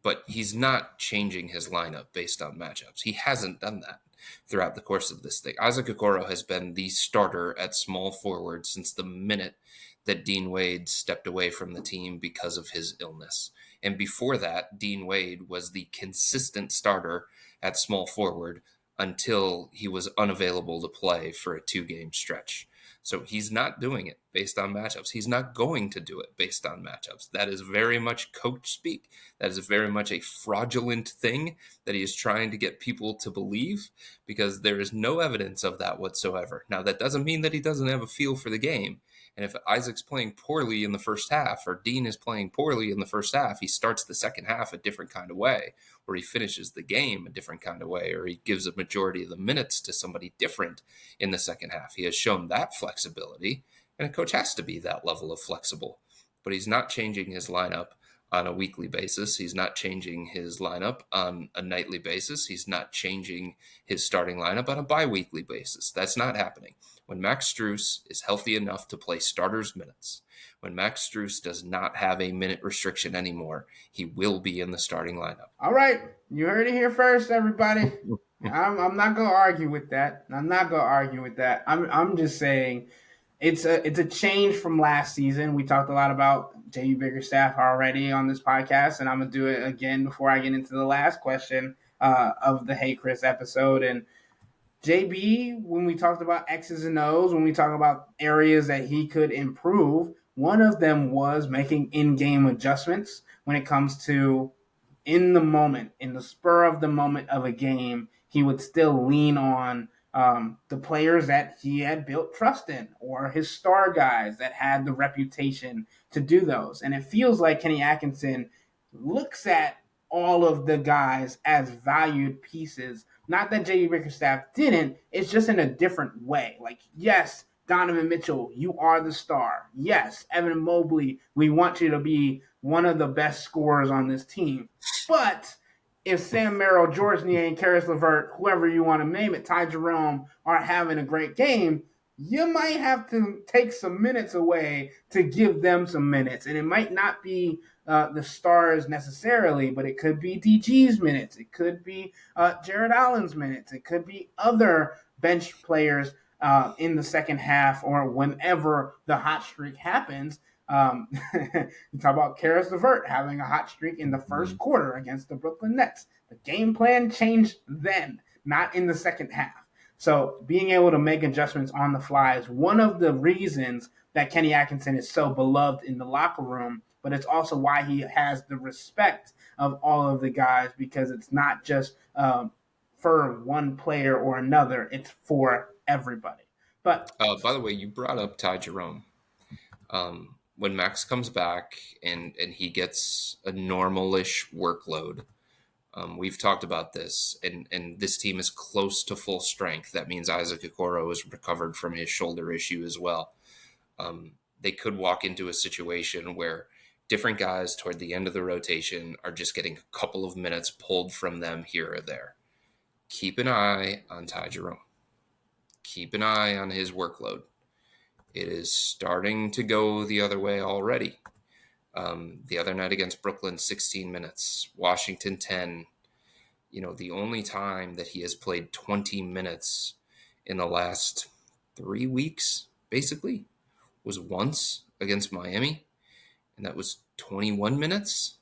But he's not changing his lineup based on matchups. He hasn't done that throughout the course of this thing. Isaac Okoro has been the starter at small forward since the minute that Dean Wade stepped away from the team because of his illness. And before that, Dean Wade was the consistent starter at small forward until he was unavailable to play for a 2-game stretch. So he's not doing it based on matchups. He's not going to do it based on matchups. That is very much coach speak. That is very much a fraudulent thing that he is trying to get people to believe, because there is no evidence of that whatsoever. Now, that doesn't mean that he doesn't have a feel for the game. And if Isaac's playing poorly in the first half, or Dean is playing poorly in the first half, he starts the second half a different kind of way, or he finishes the game a different kind of way, or he gives a majority of the minutes to somebody different in the second half. He has shown that flexibility, and a coach has to be that level of flexible. But he's not changing his lineup on a weekly basis. He's not changing his lineup on a nightly basis. He's not changing his starting lineup on a bi-weekly basis. That's not happening. When Max Strus is healthy enough to play starters minutes, when Max Strus does not have a minute restriction anymore, he will be in the starting lineup. All right. You heard it here first, everybody. I'm not going to argue with that. I'm just saying it's a change from last season. We talked a lot about J.B. Bickerstaff already on this podcast, and I'm going to do it again before I get into the last question of the Hey Chris episode. And JB, when we talked about X's and O's, when we talk about areas that he could improve, one of them was making in-game adjustments when it comes to in the moment, in the spur of the moment of a game. He would still lean on the players that he had built trust in, or his star guys that had the reputation to do those. And it feels like Kenny Atkinson looks at all of the guys as valued pieces. Not that J.B. Bickerstaff didn't, it's just in a different way. Like, yes, Donovan Mitchell, you are the star. Yes, Evan Mobley, we want you to be one of the best scorers on this team. But if Sam Merrill, George Niang, Karis LeVert, whoever you want to name it, Ty Jerome are having a great game, you might have to take some minutes away to give them some minutes. And it might not be the stars necessarily, but it could be DG's minutes. It could be Jared Allen's minutes. It could be other bench players in the second half or whenever the hot streak happens. You talk about Karis LeVert having a hot streak in the first quarter against the Brooklyn Nets. The game plan changed then, not in the second half. So being able to make adjustments on the fly is one of the reasons that Kenny Atkinson is so beloved in the locker room, but it's also why he has the respect of all of the guys, because it's not just for one player or another, it's for everybody. But By the way, you brought up Ty Jerome. When Max comes back and he gets a normal-ish workload, we've talked about this, and this team is close to full strength. That means Isaac Okoro is recovered from his shoulder issue as well. They could walk into a situation where different guys toward the end of the rotation are just getting a couple of minutes pulled from them here or there. Keep an eye on Ty Jerome. Keep an eye on his workload. It is starting to go the other way already. The other night against Brooklyn, 16 minutes. Washington, 10. The only time that he has played 20 minutes in the last 3 weeks, basically, was once against Miami, and that was 21 minutes.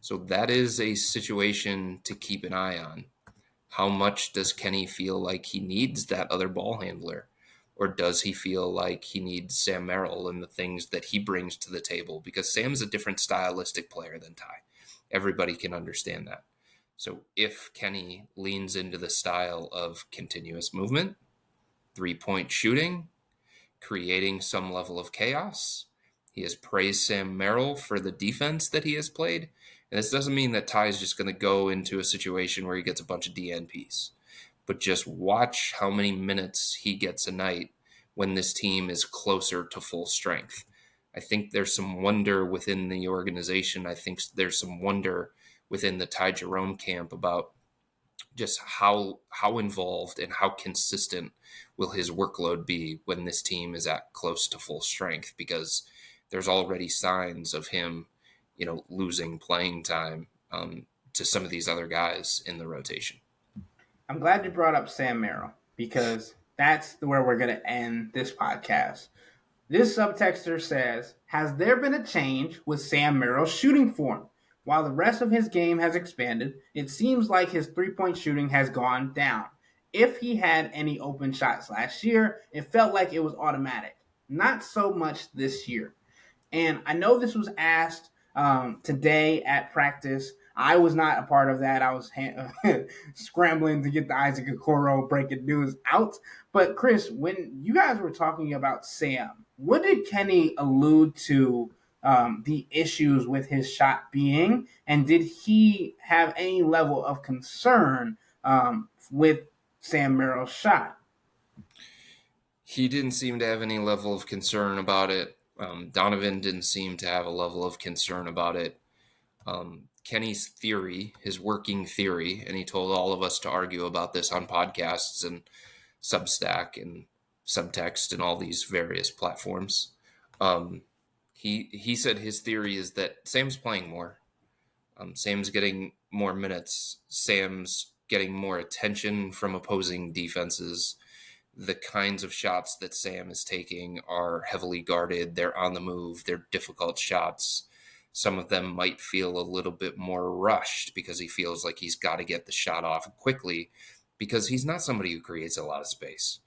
So that is a situation to keep an eye on. How much does Kenny feel like he needs that other ball handler? Or does he feel like he needs Sam Merrill and the things that he brings to the table? Because Sam's a different stylistic player than Ty. Everybody can understand that. So if Kenny leans into the style of continuous movement, three-point shooting, creating some level of chaos, he has praised Sam Merrill for the defense that he has played. And this doesn't mean that Ty is just going to go into a situation where he gets a bunch of DNPs. But just watch how many minutes he gets a night when this team is closer to full strength. I think there's some wonder within the organization. I think there's some wonder within the Ty Jerome camp about just how involved and how consistent will his workload be when this team is at close to full strength, because there's already signs of him, losing playing time to some of these other guys in the rotation. I'm glad you brought up Sam Merrill, because that's where we're going to end this podcast. This subtexter says, has there been a change with Sam Merrill's shooting form? While the rest of his game has expanded, it seems like his three-point shooting has gone down. If he had any open shots last year, it felt like it was automatic. Not so much this year. And I know this was asked today at practice. I was not a part of that. I was scrambling to get the Isaac Okoro breaking news out. But Chris, when you guys were talking about Sam, what did Kenny allude to the issues with his shot being? And did he have any level of concern with Sam Merrill's shot? He didn't seem to have any level of concern about it. Donovan didn't seem to have a level of concern about it. Kenny's theory, his working theory, and he told all of us to argue about this on podcasts and Substack and Subtext and all these various platforms. He said his theory is that Sam's playing more. Sam's getting more minutes. Sam's getting more attention from opposing defenses. The kinds of shots that Sam is taking are heavily guarded. They're on the move. They're difficult shots. Some of them might feel a little bit more rushed because he feels like he's got to get the shot off quickly, because he's not somebody who creates a lot of space,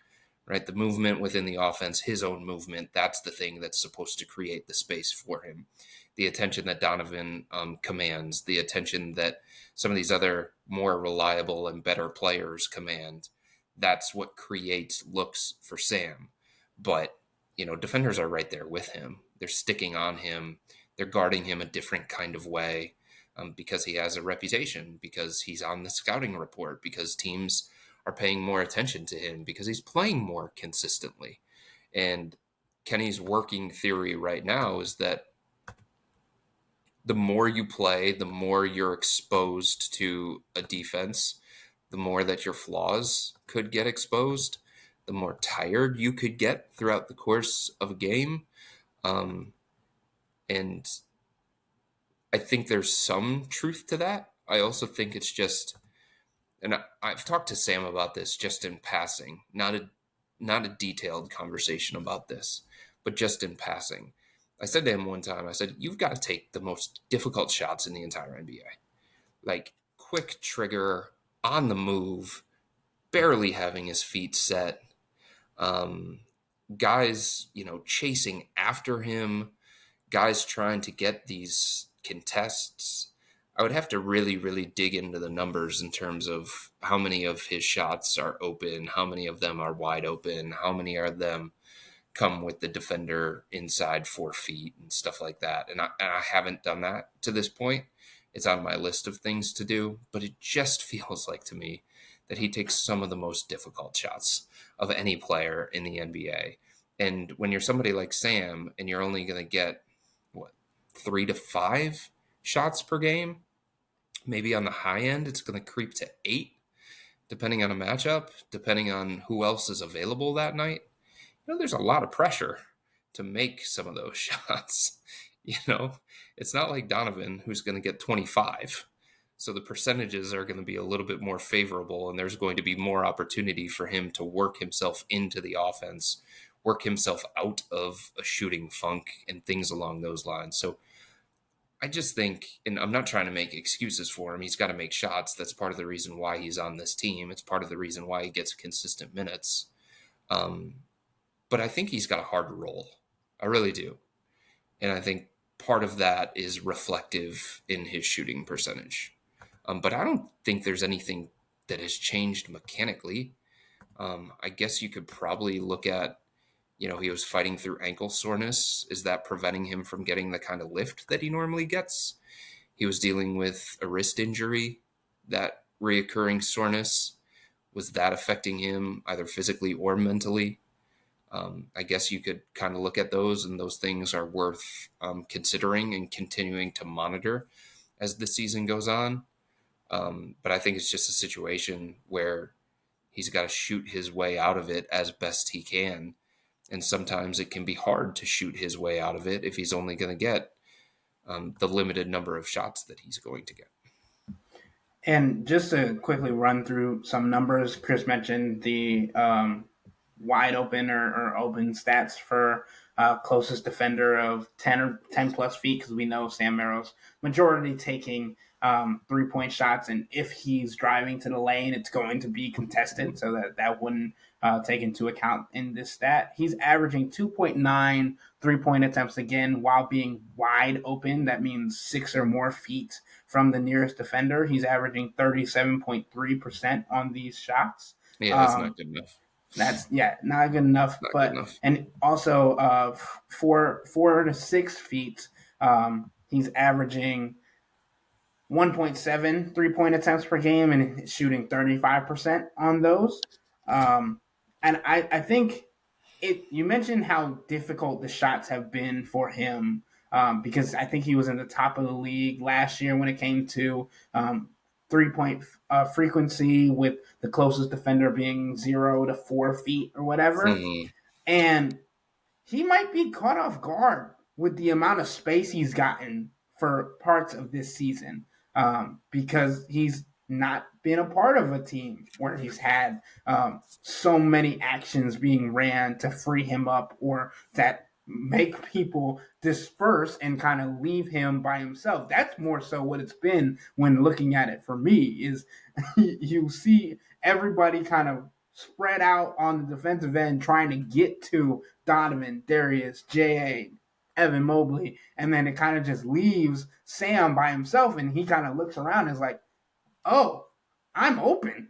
right? The movement within the offense, his own movement, that's the thing that's supposed to create the space for him. The attention that Donovan commands, the attention that some of these other more reliable and better players command, that's what creates looks for Sam. But, defenders are right there with him. They're sticking on him. They're guarding him a different kind of way because he has a reputation, because he's on the scouting report, because teams are paying more attention to him, because he's playing more consistently. And Kenny's working theory right now is that the more you play, the more you're exposed to a defense, the more that your flaws could get exposed, the more tired you could get throughout the course of a game. Um, and I think there's some truth to that. I also think it's just, and I've talked to Sam about this just in passing, not a detailed conversation about this, but just in passing. I said to him one time, I said, "You've got to take the most difficult shots in the entire NBA, like quick trigger, on the move, barely having his feet set, um, guys, chasing after him, guys trying to get these contests." I would have to really, really dig into the numbers in terms of how many of his shots are open, how many of them are wide open, how many of them come with the defender inside 4 feet and stuff like that. And I haven't done that to this point. It's on my list of things to do, but it just feels like to me that he takes some of the most difficult shots of any player in the NBA. And when you're somebody like Sam and you're only going to get, what, 3 to 5 shots per game, maybe on the high end, it's going to creep to 8, depending on a matchup, depending on who else is available that night. There's a lot of pressure to make some of those shots. It's not like Donovan who's going to get 25. So the percentages are going to be a little bit more favorable, and there's going to be more opportunity for him to work himself into the offense, work himself out of a shooting funk, and things along those lines. So I just think, and I'm not trying to make excuses for him, he's got to make shots. That's part of the reason why he's on this team. It's part of the reason why he gets consistent minutes. But I think he's got a hard role. I really do. And I think part of that is reflective in his shooting percentage. But I don't think there's anything that has changed mechanically. I guess you could probably look at, he was fighting through ankle soreness. Is that preventing him from getting the kind of lift that he normally gets? He was dealing with a wrist injury, that reoccurring soreness. Was that affecting him either physically or mentally? I guess you could kind of look at those, and those things are worth considering and continuing to monitor as the season goes on. But I think it's just a situation where he's got to shoot his way out of it as best he can. And sometimes it can be hard to shoot his way out of it if he's only going to get the limited number of shots that he's going to get. And just to quickly run through some numbers, Chris mentioned the wide open or open stats for closest defender of 10 or 10 plus feet, because we know Sam Merrill's majority taking 3-point shots, and if he's driving to the lane, it's going to be contested, so that wouldn't take into account in this stat. He's averaging 2.9 3-point attempts again while being wide open. That means 6 or more feet from the nearest defender. He's averaging 37.3% on these shots. Yeah, that's not good enough. That's not good enough. Not but good enough. And also 4 to 6 feet, he's averaging 1.7 3-point attempts per game and shooting 35% on those. And I think you mentioned how difficult the shots have been for him, because I think he was in the top of the league last year when it came to 3-point frequency, with the closest defender being 0 to 4 feet or whatever. And he might be caught off guard with the amount of space he's gotten for parts of this season, because he's not been a part of a team where he's had so many actions being ran to free him up or that make people disperse and kind of leave him by himself. That's more so what it's been when looking at it for me, is you see everybody kind of spread out on the defensive end trying to get to Donovan, Darius, J.A., Evan Mobley, and then it kind of just leaves Sam by himself, and he kind of looks around and is like, oh, I'm open.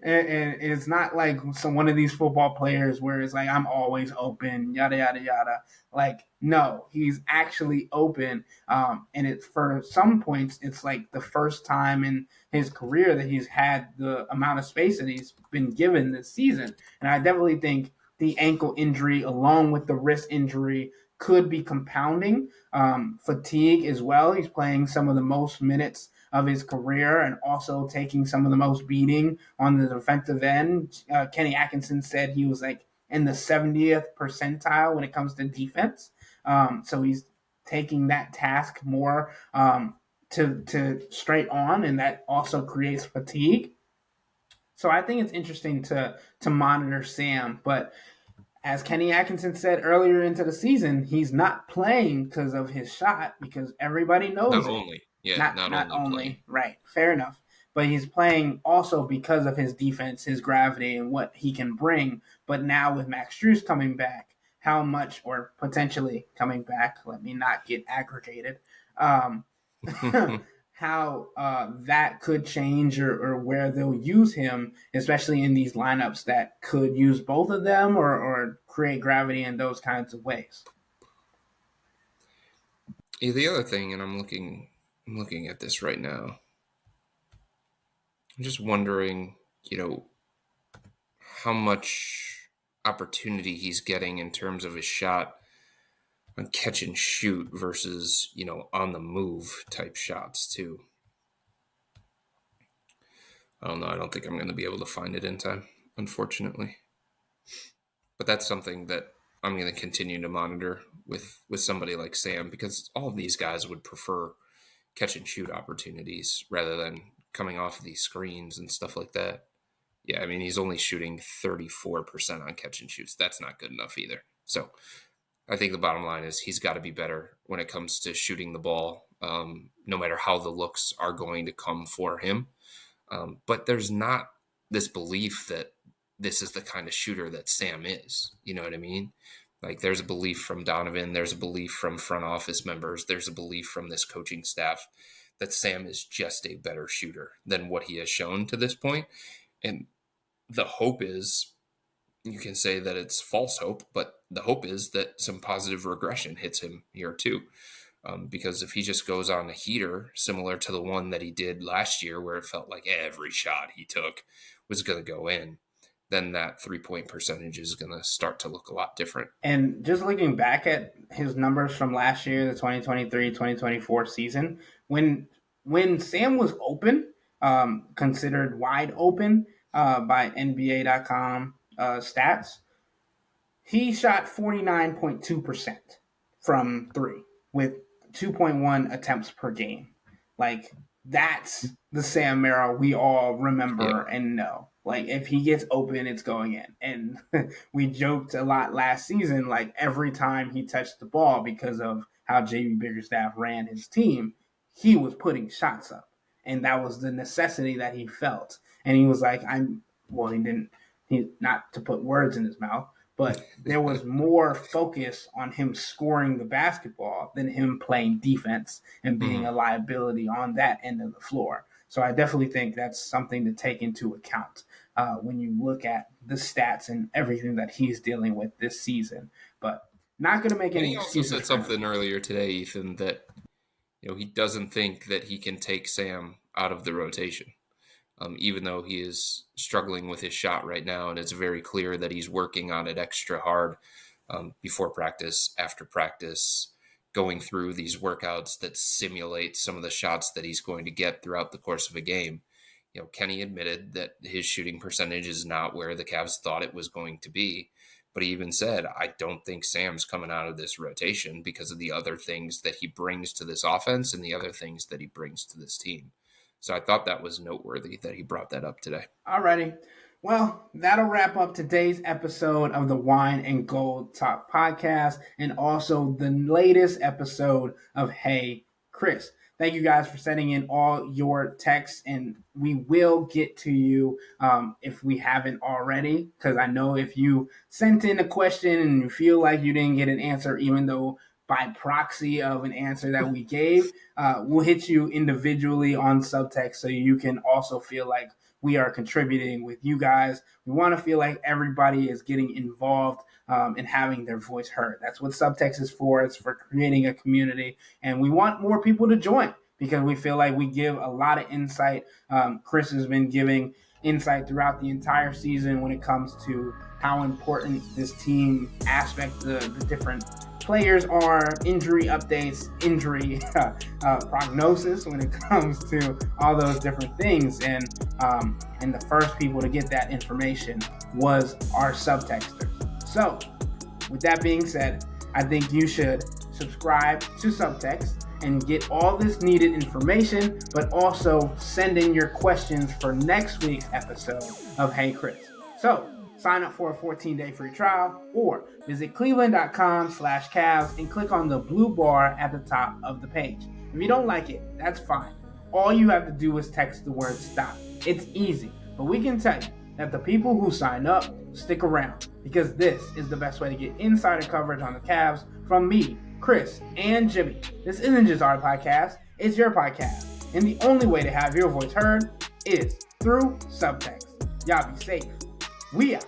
and it's not like one of these football players where it's like, I'm always open, yada, yada, yada. Like, no, he's actually open. And it's, for some points, it's like the first time in his career that he's had the amount of space that he's been given this season. And I definitely think the ankle injury along with the wrist injury could be compounding. Fatigue as well. He's playing some of the most minutes of his career and also taking some of the most beating on the defensive end. Kenny Atkinson said he was like in the 70th percentile when it comes to defense. So he's taking that task more to straight on, and that also creates fatigue. So I think it's interesting to monitor Sam, but as Kenny Atkinson said earlier into the season, he's not playing because of his shot because everybody Not knows it. only, yeah, Not not not only playing. only right, fair enough, but he's playing also because of his defense, his gravity, and what he can bring. But now with Max Strus coming back, how much or potentially coming back? Let me not get aggregated. Um, how that could change or where they'll use him, especially in these lineups that could use both of them or create gravity in those kinds of ways. Yeah, the other thing, and I'm looking at this right now. I'm just wondering, how much opportunity he's getting in terms of his shot on catch and shoot versus, on the move type shots too. I don't know. I don't think I'm going to be able to find it in time, unfortunately. But that's something that I'm going to continue to monitor with somebody like Sam because all of these guys would prefer catch and shoot opportunities rather than coming off of these screens and stuff like that. Yeah, I mean, he's only shooting 34% on catch and shoots. That's not good enough either. So I think the bottom line is he's got to be better when it comes to shooting the ball, no matter how the looks are going to come for him. But there's not this belief that this is the kind of shooter that Sam is. You know what I mean? Like there's a belief from Donovan, there's a belief from front office members, there's a belief from this coaching staff that Sam is just a better shooter than what he has shown to this point. And the hope is you can say that it's false hope, but the hope is that some positive regression hits him here too. Because if he just goes on a heater similar to the one that he did last year, where it felt like every shot he took was going to go in, then that 3-point percentage is going to start to look a lot different. And just looking back at his numbers from last year, the 2023-2024 season, when Sam was open, considered wide open by NBA.com stats, he shot 49.2% from three with 2.1 attempts per game. Like, that's the Sam Merrill we all remember Yeah. and know. Like, if he gets open, it's going in. And we joked a lot last season, like, every time he touched the ball because of how JB Biggerstaff ran his team, he was putting shots up. And that was the necessity that he felt. And he was like, he didn't, not to put words in his mouth, but there was more focus on him scoring the basketball than him playing defense and being Mm-hmm. a liability on that end of the floor. So I definitely think that's something to take into account when you look at the stats and everything that he's dealing with this season. But not going to make And any he also excuses said for him. something earlier today, Ethan, that he doesn't think that he can take Sam out of the rotation. Even though he is struggling with his shot right now, and it's very clear that he's working on it extra hard before practice, after practice, going through these workouts that simulate some of the shots that he's going to get throughout the course of a game. Kenny admitted that his shooting percentage is not where the Cavs thought it was going to be. But he even said, I don't think Sam's coming out of this rotation because of the other things that he brings to this offense and the other things that he brings to this team. So I thought that was noteworthy that he brought that up today. Alrighty. Well, that'll wrap up today's episode of the Wine and Gold Talk podcast and also the latest episode of Hey Chris. Thank you guys for sending in all your texts, and we will get to you if we haven't already. Because I know if you sent in a question and you feel like you didn't get an answer, even though by proxy of an answer that we gave, we'll hit you individually on subtext so you can also feel like we are contributing with you guys. We want to feel like everybody is getting involved and having their voice heard. That's what subtext is for. It's for creating a community, and we want more people to join because we feel like we give a lot of insight. Chris has been giving insight throughout the entire season when it comes to how important this team aspect, the different players are, injury updates, injury prognosis when it comes to all those different things. And the first people to get that information was our subtexters. So with that being said, I think you should subscribe to Subtext and get all this needed information, but also send in your questions for next week's episode of Hey Chris. So sign up for a 14-day free trial or visit cleveland.com/Cavs and click on the blue bar at the top of the page. If you don't like it, that's fine. All you have to do is text the word stop. It's easy, but we can tell you that the people who sign up stick around, because this is the best way to get insider coverage on the Cavs from me, Chris, and Jimmy. This isn't just our podcast, it's your podcast. And the only way to have your voice heard is through Subtext. Y'all be safe. We out.